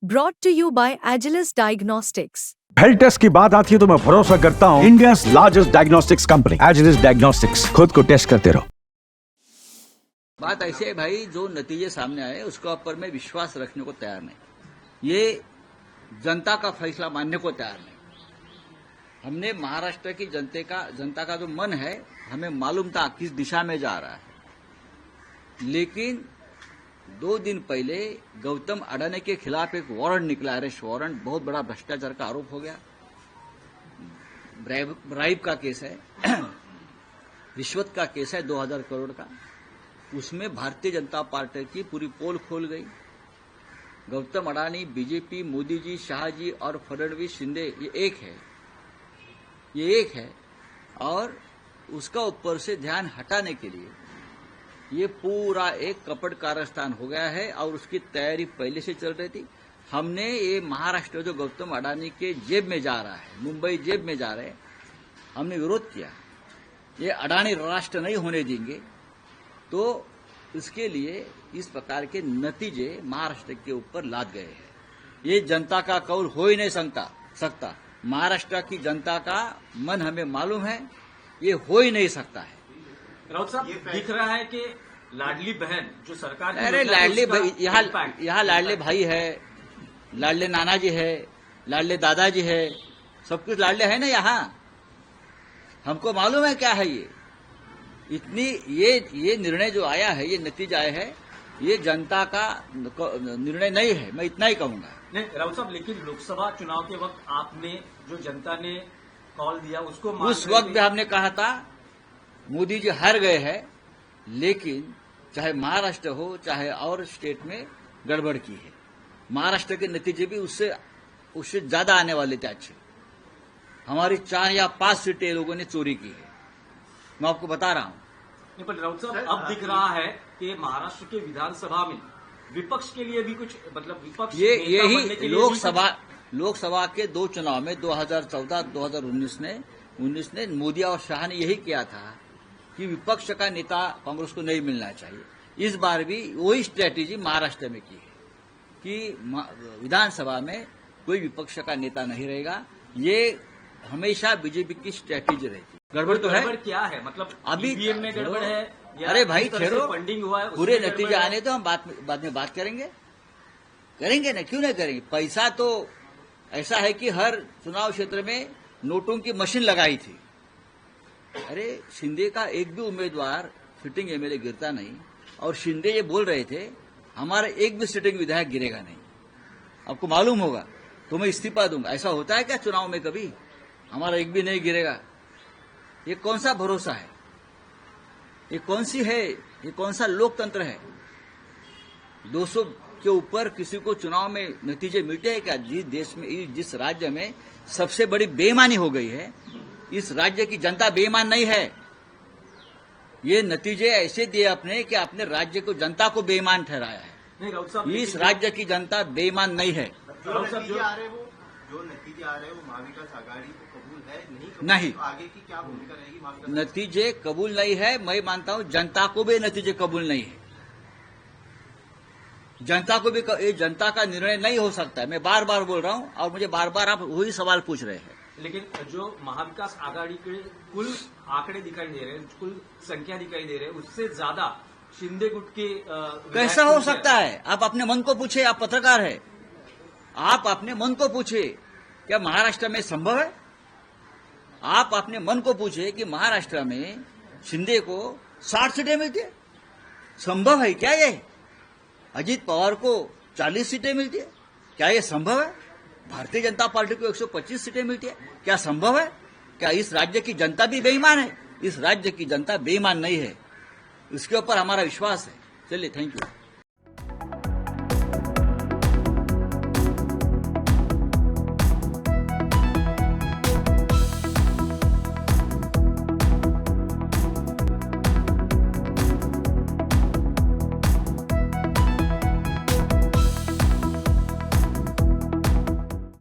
Brought to you by Agilus Diagnostics. Health test की बात आती है तो मैं भरोसा करता हूँ India largest diagnostics company Agilus diagnostics. खुद को टेस्ट करते रहो। बात ऐसे है भाई, जो नतीजे सामने आए उसके ऊपर मैं विश्वास रखने को तैयार नहीं। ये जनता का फैसला मानने को तैयार नहीं। हमने महाराष्ट्र की जनता का जो मन है, हमें मालूम था किस दिशा में जा रहा है। लेकिन 2 दिन पहले गौतम अडानी के खिलाफ एक वारंट निकला, अरेस्ट वारंट। बहुत बड़ा भ्रष्टाचार का आरोप हो गया, ब्राइब का केस है, रिश्वत का केस है 2000 करोड़ का। उसमें भारतीय जनता पार्टी की पूरी पोल खोल गई। गौतम अडानी, बीजेपी, मोदी जी, शाह जी और फडणवीस, शिंदे, ये एक है। और उसका ऊपर से ध्यान हटाने के लिए ये पूरा एक कपट कारस्थान हो गया है और उसकी तैयारी पहले से चल रही थी। हमने ये महाराष्ट्र जो गौतम अडानी के जेब में जा रहा है, मुंबई जेब में जा रहे हैं, हमने विरोध किया। ये अडानी राष्ट्र नहीं होने देंगे। तो इसके लिए इस प्रकार के नतीजे महाराष्ट्र के ऊपर लाद गए हैं। ये जनता का कौल हो ही नहीं सकता। महाराष्ट्र की जनता का मन हमें मालूम है, ये हो ही नहीं सकता है। राउत साहब, दिख रहा है कि लाडली बहन जो सरकार की, अरे लाडली भाई, यहाँ लाडले भाई है, लाडले नाना जी है, लाडले दादाजी है, सब कुछ लाडले है ना यहाँ। हमको मालूम है क्या है ये। ये निर्णय जो आया है, ये नतीजा आया है, ये जनता का निर्णय नहीं है, मैं इतना ही कहूंगा। नहीं राउत साहब, लेकिन लोकसभा चुनाव के वक्त आपने जो जनता ने कॉल दिया उसको उस वक्त भी हमने कहा था मोदी जी हार गए हैं, लेकिन चाहे महाराष्ट्र हो चाहे और स्टेट में गड़बड़ की है। महाराष्ट्र के नतीजे भी उससे ज्यादा आने वाले थे अच्छे। हमारी 4 या 5 सीटें लोगों ने चोरी की है, मैं आपको बता रहा हूं। पर राउत साहब, अब दिख रहा है कि महाराष्ट्र के विधानसभा में विपक्ष के लिए भी कुछ, मतलब विपक्ष यही लोकसभा के 2 चुनाव में 2014-2019 ने मोदी और शाह ने यही किया था कि विपक्ष का नेता कांग्रेस को नहीं मिलना चाहिए। इस बार भी वही स्ट्रैटेजी महाराष्ट्र में की है कि विधानसभा में कोई विपक्ष का नेता नहीं रहेगा। ये हमेशा बीजेपी की स्ट्रैटेजी रहती। गड़बड़ तो है। गड़बड़ क्या है, मतलब अभी ईवीएम में गड़बड़ है या अरे भाई ठहरो, फंडिंग हुआ है, पूरे नतीजे आने तो हम बाद में बात करेंगे ना, क्यों नहीं करेंगे। पैसा तो ऐसा है कि हर चुनाव क्षेत्र में नोटों की मशीन लगाई थी। अरे शिंदे का एक भी उम्मीदवार सिटिंग एमएलए गिरता नहीं, और शिंदे ये बोल रहे थे हमारा एक भी सिटिंग विधायक गिरेगा नहीं। आपको मालूम होगा तो मैं इस्तीफा दूंगा। ऐसा होता है क्या चुनाव में कभी? हमारा एक भी नहीं गिरेगा। ये कौन सा भरोसा है? ये कौन सा लोकतंत्र है? 200 के ऊपर किसी को चुनाव में नतीजे मिलते हैं क्या? जिस देश में, जिस राज्य में सबसे बड़ी बेईमानी हो गई है, इस राज्य की जनता बेईमान नहीं है। ये नतीजे ऐसे दिए आपने कि आपने राज्य को, जनता को बेईमान ठहराया है। इस राज्य की जनता बेईमान नहीं है। जो नतीजे आ रहे हैं वो महाविकास आघाड़ी को कबूल है नहीं। तो आगे की क्या भूमिका रहेगी? नतीजे कबूल नहीं है, मैं मानता हूं जनता को भी नतीजे कबूल नहीं है। जनता को भी ये जनता का निर्णय नहीं हो सकता है। मैं बार बार बोल रहा हूं और मुझे बार बार आप वही सवाल पूछ रहे हैं। लेकिन जो महाविकास आघाड़ी के कुल आंकड़े दिखाई दे रहे हैं, कुल संख्या दिखाई दे रहे हैं, उससे ज्यादा शिंदे गुट के कैसा हो सकता है? आप अपने मन को पूछे, आप पत्रकार है, आप अपने मन को पूछे क्या महाराष्ट्र में संभव है? आप अपने मन को पूछे कि महाराष्ट्र में शिंदे को 60 सीटें मिलती है, संभव है क्या ये? अजीत पवार को 40 सीटें मिलती है, क्या ये संभव है? भारतीय जनता पार्टी को 125 सीटें मिलती है, क्या संभव है? क्या इस राज्य की जनता भी बेईमान है? इस राज्य की जनता बेईमान नहीं है, इसके ऊपर हमारा विश्वास है। चलिए, थैंक यू।